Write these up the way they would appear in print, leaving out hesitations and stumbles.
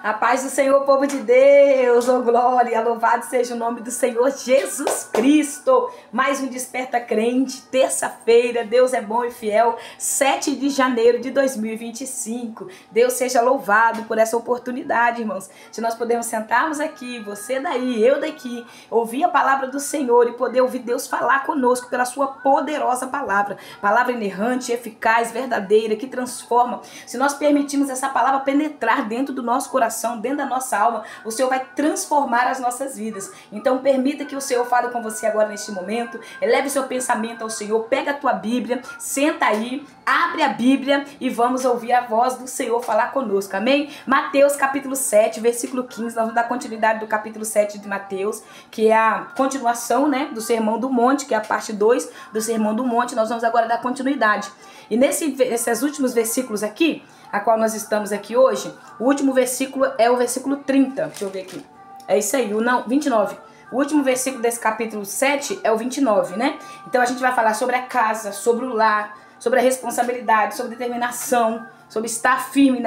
A paz do Senhor, povo de Deus, oh glória, louvado seja o nome do Senhor Jesus Cristo. Mais um Desperta Crente, terça-feira, Deus é bom e fiel, 7 de janeiro de 2025. Deus seja louvado por essa oportunidade, irmãos, de nós podermos sentarmos aqui, você daí, eu daqui, ouvir a palavra do Senhor e poder ouvir Deus falar conosco pela sua poderosa palavra. Palavra inerrante, eficaz, verdadeira, que transforma. Se nós permitirmos essa palavra penetrar dentro do nosso coração, dentro da nossa alma, o Senhor vai transformar as nossas vidas. Então permita que o Senhor fale com você agora neste momento, eleve seu pensamento ao Senhor, pega a tua Bíblia, senta aí, abre a Bíblia e vamos ouvir a voz do Senhor falar conosco, amém? Mateus capítulo 7, versículo 15, nós vamos dar continuidade do capítulo 7 de Mateus, que é a continuação, né, do Sermão do Monte, que é a parte 2 do Sermão do Monte. Nós vamos agora dar continuidade. E nesses últimos versículos aqui, a qual nós estamos aqui hoje, o último versículo é o versículo 30. Deixa eu ver aqui. É isso aí, 29. O último versículo desse capítulo 7 é o 29, né? Então a gente vai falar sobre a casa, sobre o lar, sobre a responsabilidade, sobre determinação, sobre estar firme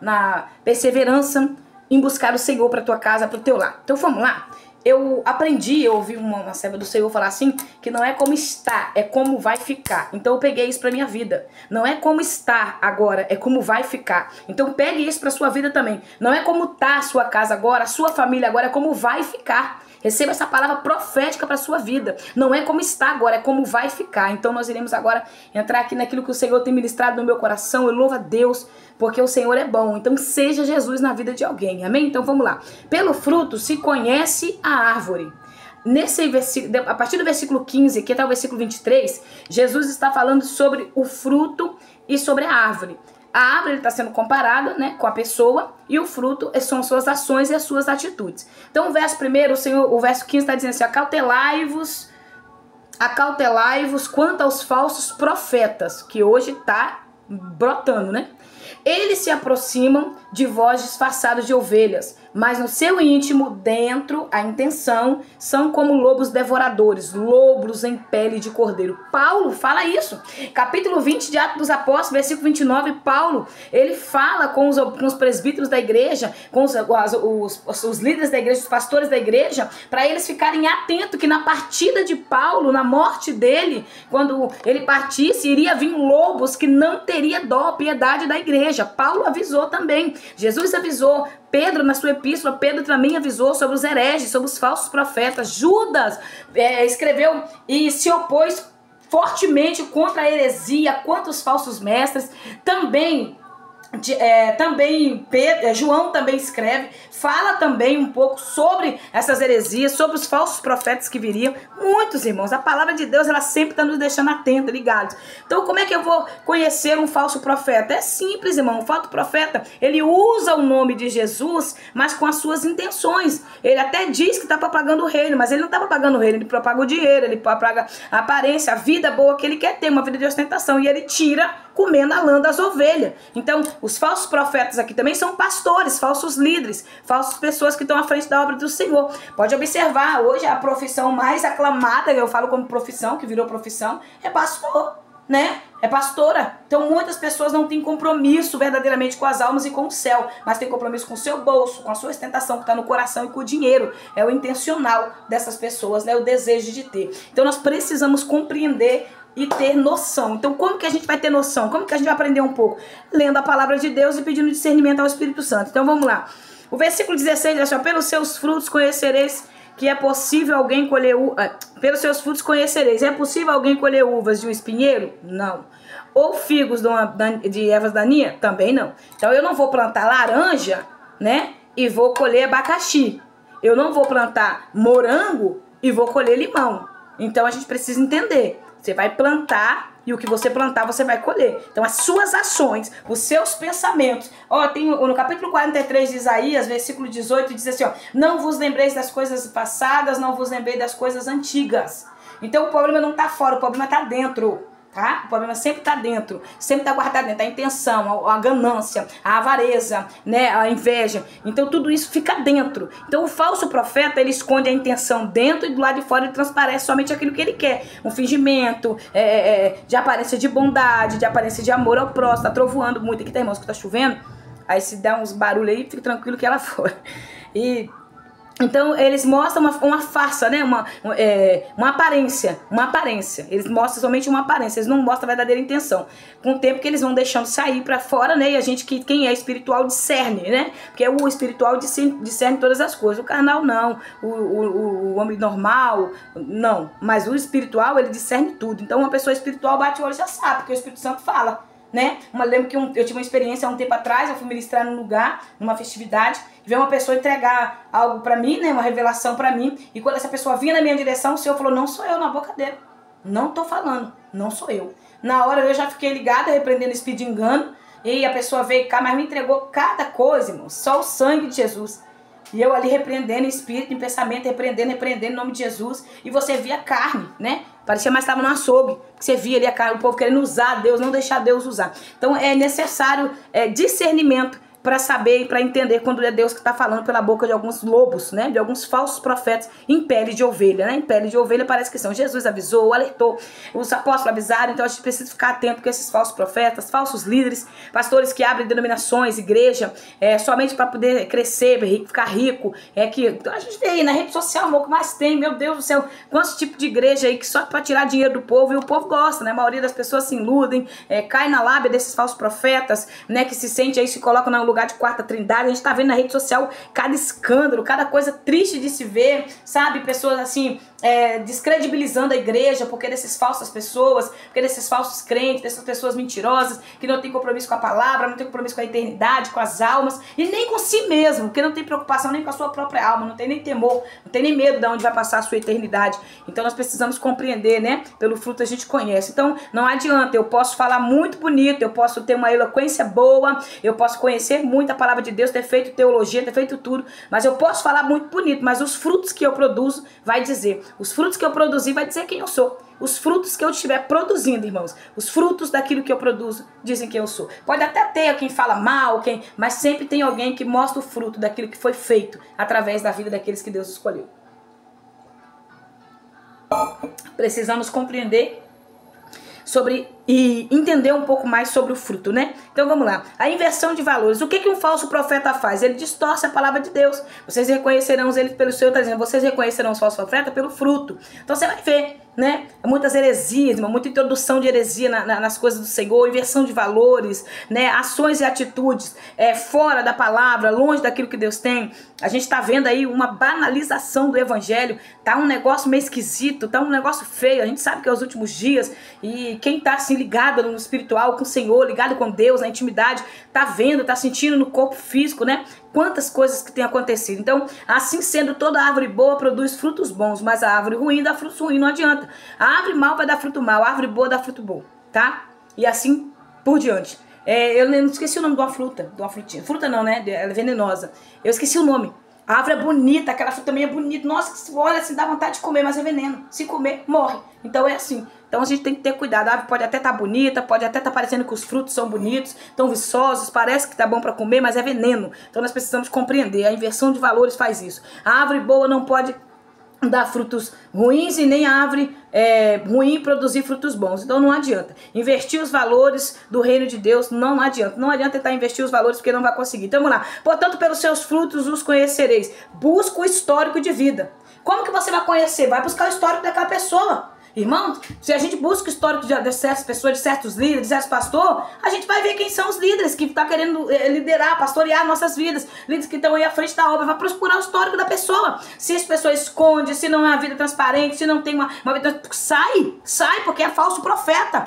na perseverança em buscar o Senhor para a tua casa, para o teu lar. Então vamos lá. Eu ouvi uma serva do Senhor falar assim, que não é como está, é como vai ficar. Então eu peguei isso para minha vida. Não é como está agora, é como vai ficar. Então pegue isso para sua vida também. Não é como está a sua casa agora, a sua família agora, é como vai ficar. Receba essa palavra profética para a sua vida. Não é como está agora, é como vai ficar. Então nós iremos agora entrar aqui naquilo que o Senhor tem ministrado no meu coração. Eu louvo a Deus, porque o Senhor é bom. Então seja Jesus na vida de alguém, amém? Então vamos lá. Pelo fruto se conhece a árvore. Nesse versículo, a partir do versículo 15, que até o versículo 23, Jesus está falando sobre o fruto e sobre a árvore. A árvore está sendo comparada, né, com a pessoa, e o fruto são suas ações e as suas atitudes. Então o verso primeiro, o verso 15 está dizendo assim: acautelai-vos quanto aos falsos profetas, que hoje está brotando, né? Eles se aproximam de vós disfarçados de ovelhas, mas no seu íntimo, dentro, a intenção, são como lobos devoradores, lobos em pele de cordeiro. Paulo fala isso. Capítulo 20 de Atos dos Apóstolos, versículo 29, Paulo, ele fala com os presbíteros da igreja, com os líderes da igreja, os pastores da igreja, para eles ficarem atentos que na partida de Paulo, na morte dele, quando ele partisse, iria vir lobos que não teria dó, piedade da igreja. Paulo avisou também. Jesus avisou. Pedro, na sua epístola, Pedro também avisou sobre os hereges, sobre os falsos profetas. Judas escreveu e se opôs fortemente contra a heresia, contra os falsos mestres. Também João também escreve, fala também um pouco sobre essas heresias, sobre os falsos profetas que viriam. Muitos, irmãos, a palavra de Deus, ela sempre está nos deixando atentos, ligados. Então como é que eu vou conhecer um falso profeta? É simples, irmão. O falso profeta, ele usa o nome de Jesus, mas com as suas intenções. Ele até diz que está propagando o reino, mas ele não está propagando o reino, ele propaga o dinheiro, ele propaga a aparência, a vida boa que ele quer ter, uma vida de ostentação, e ele tira comendo a lã das ovelhas. Então, os falsos profetas aqui também são pastores, falsos líderes, falsas pessoas que estão à frente da obra do Senhor. Pode observar, hoje a profissão mais aclamada, eu falo como profissão, que virou profissão, é pastor, né? É pastora. Então muitas pessoas não têm compromisso verdadeiramente com as almas e com o céu, mas tem compromisso com o seu bolso, com a sua ostentação que está no coração e com o dinheiro. É o intencional dessas pessoas, né? O desejo de ter. Então nós precisamos compreender e ter noção. Então como que a gente vai ter noção? Como que a gente vai aprender um pouco? Lendo a palavra de Deus e pedindo discernimento ao Espírito Santo. Então vamos lá. O versículo 16 diz assim: pelos seus frutos conhecereis que é possível alguém colher pelos seus frutos conhecereis. É possível alguém colher uvas de um espinheiro? Não. Ou figos de ervas daninhas? Também não. Então eu não vou plantar laranja, né, e vou colher abacaxi. Eu não vou plantar morango e vou colher limão. Então a gente precisa entender. Você vai plantar e o que você plantar você vai colher. Então as suas ações, os seus pensamentos. Tem no capítulo 43 de Isaías, versículo 18, diz assim, não vos lembreis das coisas passadas, não vos lembrei das coisas antigas. Então o problema não está fora, o problema está dentro. Tá? O problema sempre está dentro, sempre está guardado dentro, a intenção, a ganância, a avareza, né? A inveja. Então tudo isso fica dentro. Então o falso profeta, ele esconde a intenção dentro e do lado de fora ele transparece somente aquilo que ele quer. Um fingimento de aparência de bondade, de aparência de amor ao próximo. Tá trovoando muito aqui, tá, irmãos, que tá chovendo. Aí se dá uns barulhos aí, fica tranquilo que ela foi. Então eles mostram uma farsa, né? Uma aparência. Eles mostram somente uma aparência, eles não mostram a verdadeira intenção. Com o tempo que eles vão deixando sair pra fora, né? E a gente, quem é espiritual, discerne, né? Porque o espiritual discerne todas as coisas. O carnal não, o homem normal, não. Mas o espiritual, ele discerne tudo. Então uma pessoa espiritual bate o olho e já sabe, porque o Espírito Santo fala, né? Lembro que eu tive uma experiência há um tempo atrás, eu fui ministrar num lugar, numa festividade, e veio uma pessoa entregar algo pra mim, né? Uma revelação pra mim, e quando essa pessoa vinha na minha direção, o Senhor falou, não sou eu na boca dele, não tô falando, não sou eu. Na hora eu já fiquei ligada, repreendendo esse espírito de engano, e a pessoa veio cá, mas me entregou cada coisa, irmão, só o sangue de Jesus. E eu ali repreendendo em espírito, em pensamento, repreendendo em nome de Jesus. E você via carne, né? Parecia mais que estava no açougue. Você via ali a carne, o povo querendo usar Deus, não deixar Deus usar. Então é necessário discernimento para saber e para entender quando é Deus que está falando pela boca de alguns lobos, né? De alguns falsos profetas em pele de ovelha, né? Em pele de ovelha parece que são. Jesus avisou, alertou, os apóstolos avisaram, então a gente precisa ficar atento com esses falsos profetas, falsos líderes, pastores que abrem denominações, igreja, somente para poder crescer, ficar rico. Que a gente vê aí na rede social, o que mais tem, meu Deus do céu, quantos tipos de igreja aí que só para tirar dinheiro do povo, e o povo gosta, né? A maioria das pessoas se iludem, cai na lábia desses falsos profetas, né? Que se sente aí, se colocam no lugar de quarta trindade. A gente tá vendo na rede social cada escândalo, cada coisa triste de se ver, sabe? Pessoas assim, descredibilizando a igreja porque desses falsas pessoas, porque desses falsos crentes, dessas pessoas mentirosas, que não tem compromisso com a palavra, não tem compromisso com a eternidade, com as almas, e nem com si mesmo, porque não tem preocupação nem com a sua própria alma, não tem nem temor, não tem nem medo de onde vai passar a sua eternidade. Então nós precisamos compreender, né? Pelo fruto a gente conhece. Então não adianta, eu posso falar muito bonito, eu posso ter uma eloquência boa, eu posso conhecer muito a palavra de Deus, ter feito teologia, ter feito tudo, mas eu posso falar muito bonito, mas os frutos que eu produzo vai dizer. Os frutos que eu produzi vai dizer quem eu sou. Os frutos que eu estiver produzindo, irmãos, os frutos daquilo que eu produzo dizem quem eu sou. Pode até ter quem fala mal, mas sempre tem alguém que mostra o fruto daquilo que foi feito através da vida daqueles que Deus escolheu. Precisamos compreender e entender um pouco mais sobre o fruto, né? Então vamos lá. A inversão de valores. O que um falso profeta faz? Ele distorce a palavra de Deus. Vocês reconhecerão eles pelo seu, tá dizendo, vocês reconhecerão os falsos profetas pelo fruto. Então você vai ver, né? Muitas heresias, muita introdução de heresia nas coisas do Senhor, inversão de valores, né? Ações e atitudes fora da palavra, longe daquilo que Deus tem. A gente tá vendo aí uma banalização do evangelho. Tá um negócio meio esquisito, tá um negócio feio. A gente sabe que é os últimos dias, e quem tá assim ligado no espiritual com o Senhor, ligado com Deus, na intimidade, tá vendo, tá sentindo no corpo físico, né? Quantas coisas que tem acontecido. Então, assim sendo, toda árvore boa produz frutos bons, mas a árvore ruim dá frutos ruins, não adianta. A árvore mal vai dar fruto mal, a árvore boa dá fruto bom, tá? E assim por diante. Eu não esqueci o nome de uma frutinha. Fruta não, né? Ela é venenosa. Eu esqueci o nome. A árvore é bonita, aquela fruta também é bonita. Nossa, olha, assim, dá vontade de comer, mas é veneno. Se comer, morre. Então é assim. Então a gente tem que ter cuidado. A árvore pode até estar bonita, pode até estar parecendo que os frutos são bonitos, estão viçosos, parece que está bom para comer, mas é veneno. Então nós precisamos compreender. A inversão de valores faz isso. A árvore boa não pode dar frutos ruins e nem a árvore ruim produzir frutos bons. Então não adianta. Investir os valores do reino de Deus não adianta. Não adianta tentar investir os valores porque não vai conseguir. Então vamos lá. Portanto, pelos seus frutos os conhecereis. Busca o histórico de vida. Como que você vai conhecer? Vai buscar o histórico daquela pessoa. Irmão, se a gente busca o histórico de certas pessoas, de certos líderes, de certos pastores, a gente vai ver quem são os líderes que estão querendo liderar, pastorear nossas vidas. Líderes que estão aí à frente da obra, vai procurar o histórico da pessoa. Se essa pessoa esconde, se não é uma vida transparente, se não tem uma vida... Sai, porque é falso profeta.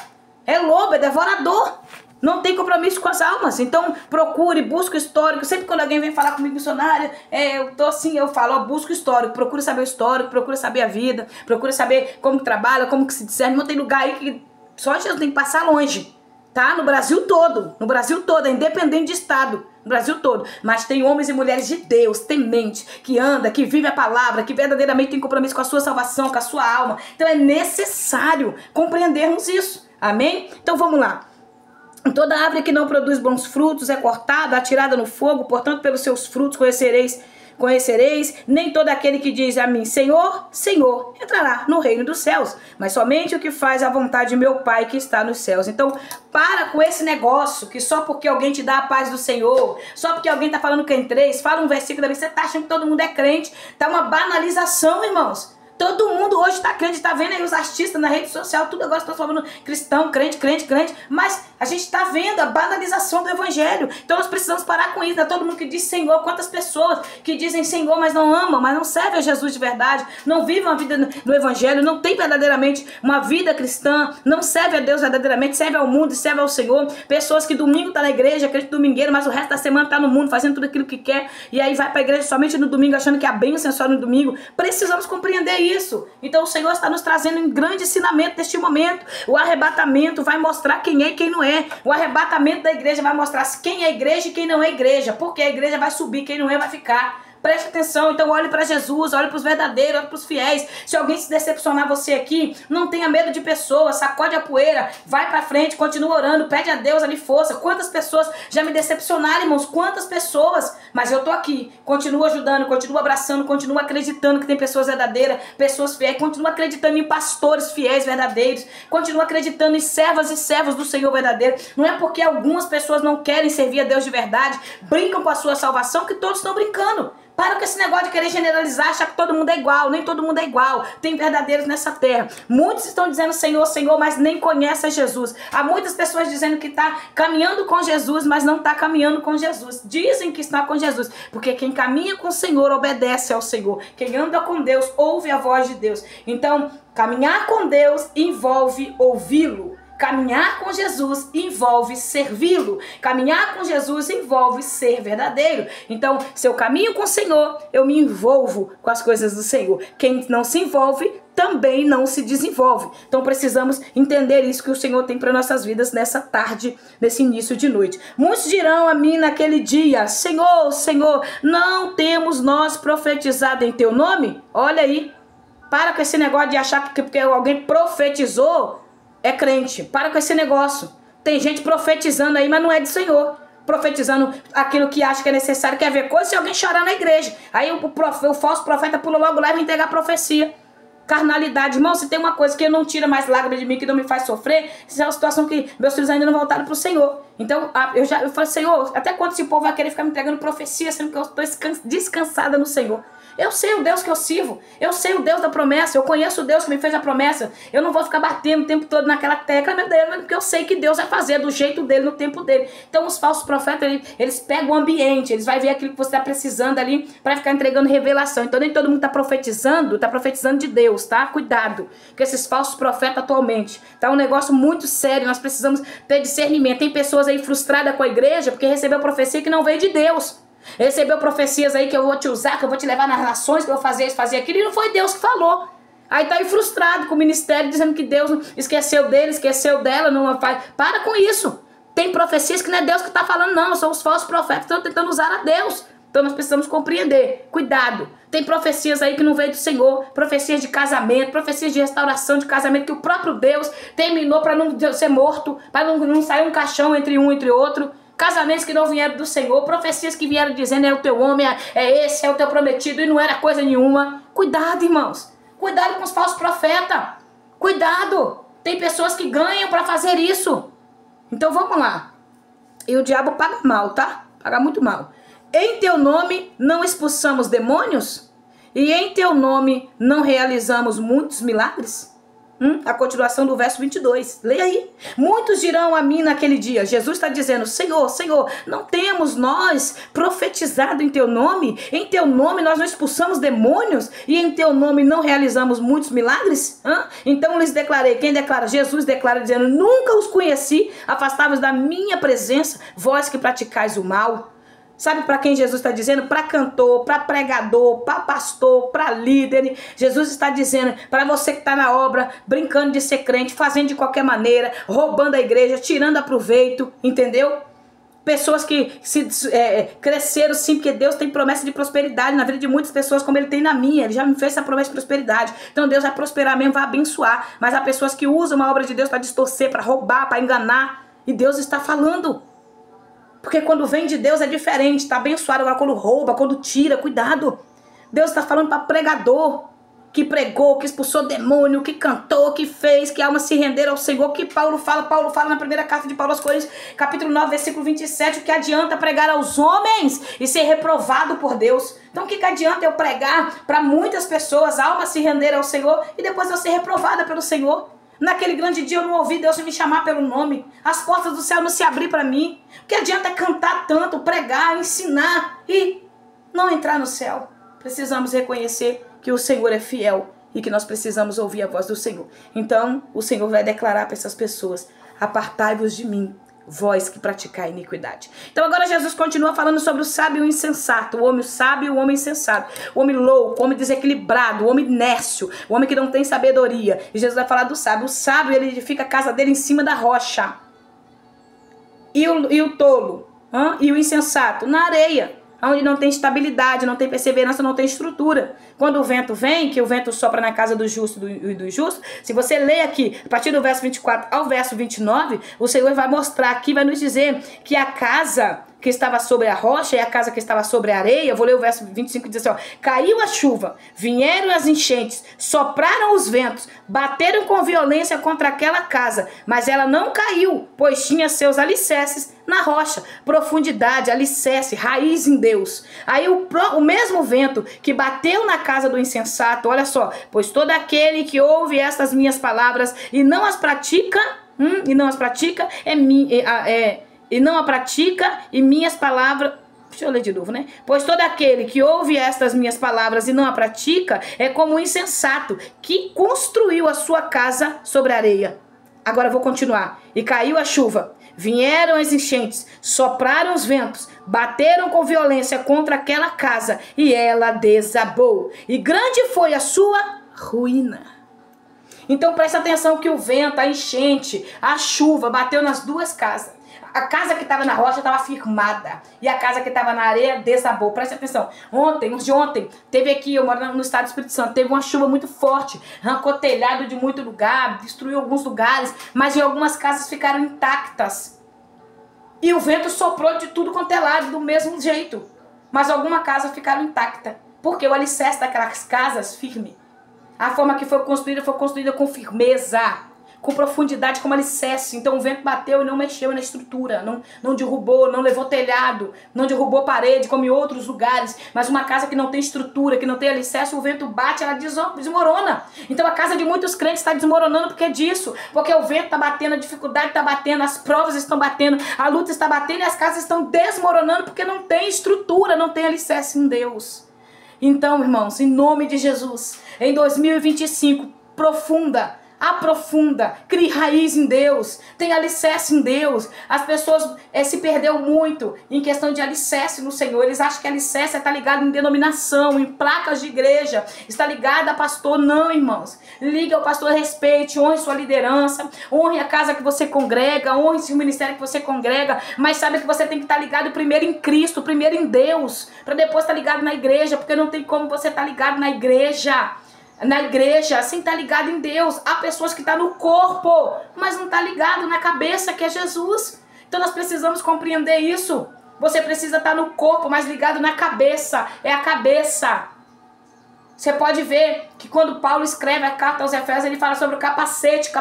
É lobo, é devorador. Não tem compromisso com as almas. Então procure, busque o histórico. Sempre quando alguém vem falar comigo, missionária, eu tô assim, eu falo, busca o histórico. Procure saber o histórico, procure saber a vida, procure saber como que trabalha, como que se discerne. Não tem lugar aí que só Jesus tem que passar longe, tá? No Brasil todo, é independente de estado, no Brasil todo. Mas tem homens e mulheres de Deus, temente, que anda, que vive a palavra, que verdadeiramente tem compromisso com a sua salvação, com a sua alma. Então é necessário compreendermos isso, amém? Então vamos lá. Toda árvore que não produz bons frutos é cortada, atirada no fogo, portanto pelos seus frutos conhecereis conhecereis, nem todo aquele que diz a mim, Senhor, Senhor, entrará no reino dos céus, mas somente o que faz a vontade de meu Pai que está nos céus. Então, para com esse negócio, que só porque alguém te dá a paz do Senhor, só porque alguém está falando que é em 3, fala um versículo da Bíblia, você está achando que todo mundo é crente, tá uma banalização, irmãos. Todo mundo hoje está crente, está vendo aí os artistas na rede social, tudo agora estão falando cristão, crente, mas a gente está vendo a banalização do evangelho. Então nós precisamos parar com isso, né? Todo mundo que diz Senhor, quantas pessoas que dizem Senhor, mas não amam, mas não servem a Jesus de verdade, não vivem uma vida no evangelho, não tem verdadeiramente uma vida cristã, não serve a Deus verdadeiramente, serve ao mundo, serve ao Senhor. Pessoas que domingo estão na igreja, crente domingueiro, mas o resto da semana está no mundo, fazendo tudo aquilo que quer, e aí vai para a igreja somente no domingo, achando que a bênção é só no domingo. Precisamos compreender isso. Então o Senhor está nos trazendo um grande ensinamento neste momento. O arrebatamento vai mostrar quem é e quem não é. O arrebatamento da igreja vai mostrar quem é igreja e quem não é igreja. Porque a igreja vai subir, quem não é vai ficar. Preste atenção, então olhe para Jesus, olhe para os verdadeiros, olhe para os fiéis. Se alguém se decepcionar você aqui, não tenha medo de pessoas, sacode a poeira, vai para frente, continua orando, pede a Deus ali força. Quantas pessoas já me decepcionaram, irmãos? Quantas pessoas? Mas eu tô aqui, continuo ajudando, continuo abraçando, continuo acreditando que tem pessoas verdadeiras, pessoas fiéis, continuo acreditando em pastores fiéis verdadeiros, continuo acreditando em servas e servos do Senhor verdadeiro. Não é porque algumas pessoas não querem servir a Deus de verdade, brincam com a sua salvação, que todos estão brincando. Para com esse negócio de querer generalizar, achar que todo mundo é igual. Nem todo mundo é igual. Tem verdadeiros nessa terra. Muitos estão dizendo Senhor, Senhor, mas nem conhecem Jesus. Há muitas pessoas dizendo que está caminhando com Jesus, mas não está caminhando com Jesus. Dizem que está com Jesus, porque quem caminha com o Senhor obedece ao Senhor. Quem anda com Deus ouve a voz de Deus. Então, caminhar com Deus envolve ouvi-lo. Caminhar com Jesus envolve servi-lo. Caminhar com Jesus envolve ser verdadeiro. Então, se eu caminho com o Senhor, eu me envolvo com as coisas do Senhor. Quem não se envolve, também não se desenvolve. Então, precisamos entender isso que o Senhor tem para nossas vidas nessa tarde, nesse início de noite. Muitos dirão a mim naquele dia, Senhor, Senhor, não temos nós profetizado em teu nome? Olha aí, para com esse negócio de achar que porque alguém profetizou, é crente. Para com esse negócio. Tem gente profetizando aí, mas não é do Senhor. Profetizando aquilo que acha que é necessário, quer ver coisa, se alguém chorar na igreja. Aí o falso profeta pula logo lá e vai entregar a profecia. Carnalidade. Irmão, se tem uma coisa que não tira mais lágrimas de mim, que não me faz sofrer, isso é uma situação que meus filhos ainda não voltaram para o Senhor. Então, eu falei, Senhor, até quando esse povo vai querer ficar me entregando profecia, sendo que eu estou descansada no Senhor? Eu sei o Deus que eu sirvo. Eu sei o Deus da promessa. Eu conheço o Deus que me fez a promessa. Eu não vou ficar batendo o tempo todo naquela tecla, meu Deus, porque eu sei que Deus vai fazer do jeito dele, no tempo dele. Então os falsos profetas, eles pegam o ambiente, eles vão ver aquilo que você está precisando ali para ficar entregando revelação. Então nem todo mundo está profetizando de Deus, tá? Cuidado com esses falsos profetas atualmente. Tá um negócio muito sério, nós precisamos ter discernimento. Tem pessoas aí frustradas com a igreja porque recebeu profecia que não veio de Deus. Recebeu profecias aí que eu vou te usar, que eu vou te levar nas nações, que eu vou fazer isso, fazer aquilo, e não foi Deus que falou. Aí tá aí frustrado com o ministério, dizendo que Deus esqueceu dele, esqueceu dela, não faz. Para com isso. Tem profecias que não é Deus que tá falando, não, são os falsos profetas que estão tentando usar a Deus. Então nós precisamos compreender, cuidado. Tem profecias aí que não veio do Senhor, profecias de casamento, profecias de restauração de casamento, que o próprio Deus terminou para não ser morto, para não sair um caixão entre um e entre outro. Casamentos que não vieram do Senhor, profecias que vieram dizendo é o teu homem, é esse, é o teu prometido, e não era coisa nenhuma. Cuidado, irmãos. Cuidado com os falsos profetas. Cuidado. Tem pessoas que ganham para fazer isso. Então vamos lá. E o diabo paga mal, tá? Paga muito mal. Em teu nome não expulsamos demônios? E em teu nome não realizamos muitos milagres? A continuação do verso 22. Leia aí. Muitos dirão a mim naquele dia. Jesus está dizendo, Senhor, Senhor, não temos nós profetizado em teu nome? Em teu nome nós não expulsamos demônios? E em teu nome não realizamos muitos milagres? Então lhes declarei. Quem declara? Jesus declara dizendo, nunca os conheci, afastai-vos da minha presença, vós que praticais o mal. Sabe para quem Jesus está dizendo? Para cantor, para pregador, para pastor, para líder. Jesus está dizendo para você que está na obra, brincando de ser crente, fazendo de qualquer maneira, roubando a igreja, tirando a proveito, entendeu? Pessoas que cresceram sim, porque Deus tem promessa de prosperidade na vida de muitas pessoas, como Ele tem na minha. Ele já me fez essa promessa de prosperidade. Então Deus vai prosperar mesmo, vai abençoar. Mas há pessoas que usam a obra de Deus para distorcer, para roubar, para enganar. E Deus está falando. Porque quando vem de Deus é diferente, está abençoado. Agora quando rouba, quando tira, cuidado. Deus está falando para pregador que pregou, que expulsou demônio, que cantou, que fez, que a alma se render ao Senhor, que Paulo fala na primeira carta de Paulo aos Coríntios, capítulo 9, versículo 27, o que adianta pregar aos homens e ser reprovado por Deus? Então o que adianta eu pregar para muitas pessoas, a alma se render ao Senhor e depois eu ser reprovada pelo Senhor? Naquele grande dia eu não ouvi Deus me chamar pelo nome, as portas do céu não se abrir para mim. O que adianta cantar tanto, pregar, ensinar e não entrar no céu? Precisamos reconhecer que o Senhor é fiel e que nós precisamos ouvir a voz do Senhor. Então o Senhor vai declarar para essas pessoas: apartai-vos de mim, vós que praticai iniquidade. Então agora Jesus continua falando sobre o sábio e o insensato, o homem sábio e o homem insensato, o homem louco, o homem desequilibrado, o homem inércio, o homem que não tem sabedoria. E Jesus vai falar do sábio. O sábio, ele edifica a casa dele em cima da rocha. E o tolo, e o insensato na areia, onde não tem estabilidade, não tem perseverança, não tem estrutura. Quando o vento vem, que o vento sopra na casa do justo e do injusto, se você ler aqui, a partir do verso 24 ao verso 29, o Senhor vai mostrar aqui, vai nos dizer que a casa que estava sobre a rocha e a casa que estava sobre a areia, eu vou ler o verso 25 e diz assim, caiu a chuva, vieram as enchentes, sopraram os ventos, bateram com violência contra aquela casa, mas ela não caiu, pois tinha seus alicerces na rocha, profundidade, alicerce, raiz em Deus. Aí o mesmo vento que bateu na casa do insensato, olha só, pois todo aquele que ouve estas minhas palavras e não as pratica, e minhas palavras... Deixa eu ler de novo, né? Pois todo aquele que ouve estas minhas palavras e não a pratica é como um insensato que construiu a sua casa sobre a areia. Agora eu vou continuar. E caiu a chuva, vieram as enchentes, sopraram os ventos, bateram com violência contra aquela casa e ela desabou. E grande foi a sua ruína. Então presta atenção que o vento, a enchente, a chuva bateu nas duas casas. A casa que estava na rocha estava firmada e a casa que estava na areia desabou. Presta atenção. Ontem, teve aqui, eu moro no estado do Espírito Santo, teve uma chuva muito forte, arrancou telhado de muito lugar, destruiu alguns lugares, mas em algumas casas ficaram intactas. E o vento soprou de tudo quanto é lado, do mesmo jeito. Mas algumas casas ficaram intactas, porque o alicerce daquelas casas firme. A forma que foi construída com firmeza, com profundidade, como alicerce. Então o vento bateu e não mexeu na estrutura, não derrubou, não levou telhado, não derrubou parede, como em outros lugares. Mas uma casa que não tem estrutura, que não tem alicerce, o vento bate, ela desmorona. Então a casa de muitos crentes está desmoronando porque é disso. Porque o vento está batendo, a dificuldade está batendo, as provas estão batendo, a luta está batendo e as casas estão desmoronando porque não tem estrutura, não tem alicerce em Deus. Então, irmãos, em nome de Jesus, em 2025, aprofunda, crie raiz em Deus, tem alicerce em Deus. As pessoas se perdeu muito em questão de alicerce no Senhor. Eles acham que alicerce está ligado em denominação, em placas de igreja, está ligado a pastor. Não, irmãos, liga ao pastor, respeite, honre sua liderança, honre a casa que você congrega, honre o ministério que você congrega, mas sabe que você tem que estar ligado primeiro em Cristo, primeiro em Deus, para depois estar ligado na igreja, porque não tem como você estar ligado na igreja sem estar ligado em Deus. Há pessoas que estão no corpo, mas não estão ligado na cabeça, que é Jesus. Então nós precisamos compreender isso. Você precisa estar no corpo, mas ligado na cabeça. É a cabeça. Você pode ver que quando Paulo escreve a carta aos Efésios, ele fala sobre o capacete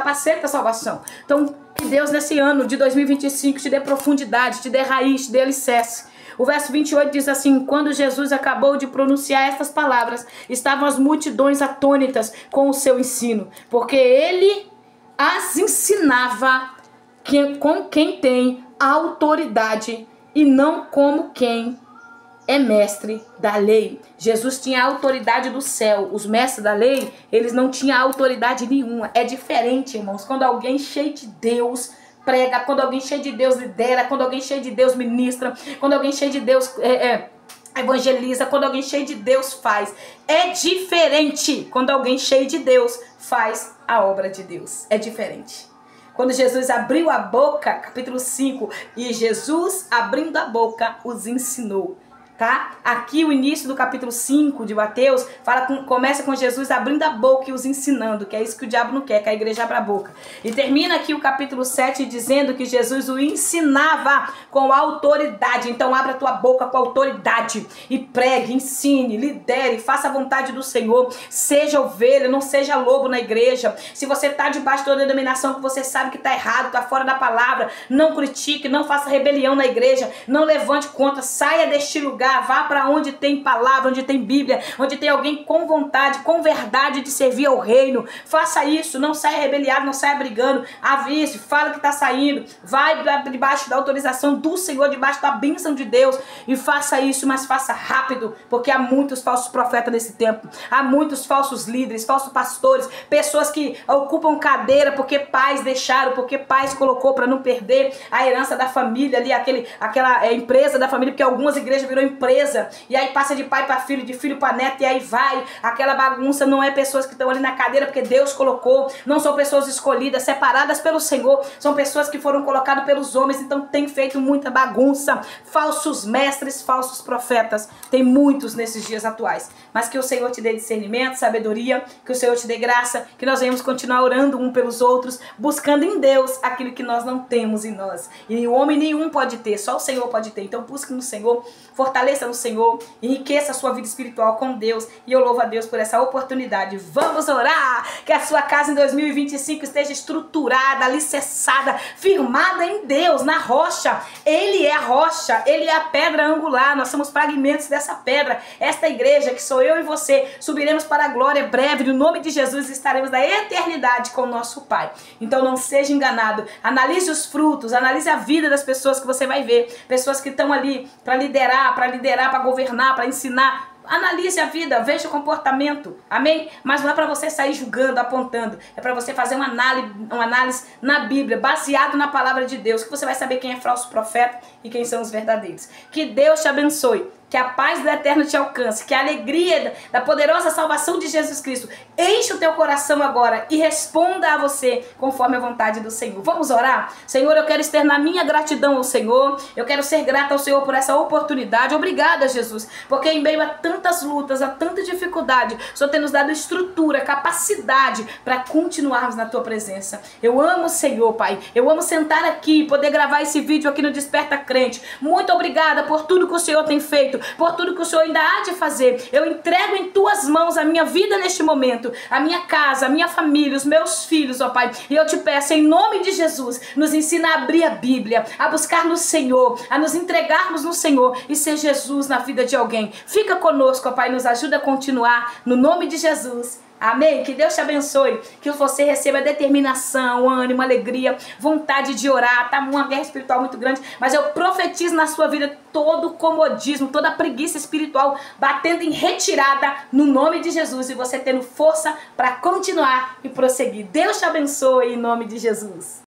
da salvação. Então que Deus nesse ano de 2025 te dê profundidade, te dê raiz, te dê alicerce. O verso 28 diz assim, quando Jesus acabou de pronunciar estas palavras, estavam as multidões atônitas com o seu ensino, porque ele as ensinava com quem tem autoridade e não como quem é mestre da lei. Jesus tinha a autoridade do céu. Os mestres da lei, eles não tinham autoridade nenhuma. É diferente, irmãos, quando alguém cheio de Deus prega, quando alguém cheio de Deus lidera, quando alguém cheio de Deus ministra, quando alguém cheio de Deus evangeliza, quando alguém cheio de Deus faz. É diferente quando alguém cheio de Deus faz a obra de Deus. É diferente. Quando Jesus abriu a boca, capítulo 5, e Jesus abrindo a boca os ensinou. tá? Aqui o início do capítulo 5 de Mateus começa com Jesus abrindo a boca e os ensinando, que é isso que o diabo não quer, que a igreja abra a boca. E termina aqui o capítulo 7 dizendo que Jesus o ensinava com autoridade. Então abra a tua boca com autoridade e pregue, ensine, lidere, faça a vontade do Senhor. Seja ovelha, não seja lobo na igreja. Se você está debaixo de uma denominação que você sabe que está errado, está fora da palavra, não critique, não faça rebelião na igreja, não levante conta, saia deste lugar. Vá para onde tem palavra, onde tem Bíblia, onde tem alguém com vontade, com verdade de servir ao reino. Faça isso, não saia rebeliado, não saia brigando. Avise, fala que está saindo. Vai debaixo da autorização do Senhor, debaixo da bênção de Deus e faça isso, mas faça rápido, porque há muitos falsos profetas nesse tempo. Há muitos falsos líderes, falsos pastores, pessoas que ocupam cadeira porque pais deixaram, porque pais colocou para não perder a herança da família ali, aquela empresa da família, porque algumas igrejas viram empresa, e aí passa de pai para filho, de filho para neto, e aí vai, aquela bagunça. Não é pessoas que estão ali na cadeira porque Deus colocou, não são pessoas escolhidas, separadas pelo Senhor, são pessoas que foram colocadas pelos homens, então tem feito muita bagunça, falsos mestres, falsos profetas, tem muitos nesses dias atuais, mas que o Senhor te dê discernimento, sabedoria, que o Senhor te dê graça, que nós venhamos continuar orando um pelos outros, buscando em Deus aquilo que nós não temos em nós, e o homem nenhum pode ter, só o Senhor pode ter. Então busque no Senhor, fortaleça no Senhor, enriqueça a sua vida espiritual com Deus, e eu louvo a Deus por essa oportunidade. Vamos orar, que a sua casa em 2025 esteja estruturada, alicerçada, firmada em Deus, na rocha. Ele é a rocha, Ele é a pedra angular, nós somos fragmentos dessa pedra. Esta igreja, que sou eu e você, subiremos para a glória breve, no nome de Jesus estaremos na eternidade com o nosso Pai. Então não seja enganado, analise os frutos, analise a vida das pessoas que você vai ver, pessoas que estão ali para liderar, para governar, para ensinar. Analise a vida, veja o comportamento, amém? Mas não é para você sair julgando, apontando, é para você fazer uma análise na Bíblia, baseado na palavra de Deus, que você vai saber quem é falso profeta e quem são os verdadeiros. Que Deus te abençoe, que a paz do Eterno te alcance, que a alegria da poderosa salvação de Jesus Cristo enche o teu coração agora e responda a você conforme a vontade do Senhor. Vamos orar? Senhor, eu quero externar minha gratidão ao Senhor, eu quero ser grata ao Senhor por essa oportunidade. Obrigada, Jesus, porque em meio a tantas lutas, a tanta dificuldade, o Senhor tem nos dado estrutura, capacidade para continuarmos na tua presença. Eu amo o Senhor, Pai, eu amo sentar aqui, poder gravar esse vídeo aqui no Desperta Crente. Muito obrigada por tudo que o Senhor tem feito, por tudo que o Senhor ainda há de fazer. Eu entrego em tuas mãos a minha vida neste momento, a minha casa, a minha família, os meus filhos, ó Pai. E eu te peço, em nome de Jesus, nos ensina a abrir a Bíblia, a buscar no Senhor, a nos entregarmos no Senhor e ser Jesus na vida de alguém. Fica conosco, ó Pai, nos ajuda a continuar, no nome de Jesus. Amém? Que Deus te abençoe, que você receba determinação, ânimo, alegria, vontade de orar. Tá uma guerra espiritual muito grande, mas eu profetizo na sua vida todo comodismo, toda preguiça espiritual batendo em retirada no nome de Jesus, e você tendo força para continuar e prosseguir. Deus te abençoe em nome de Jesus.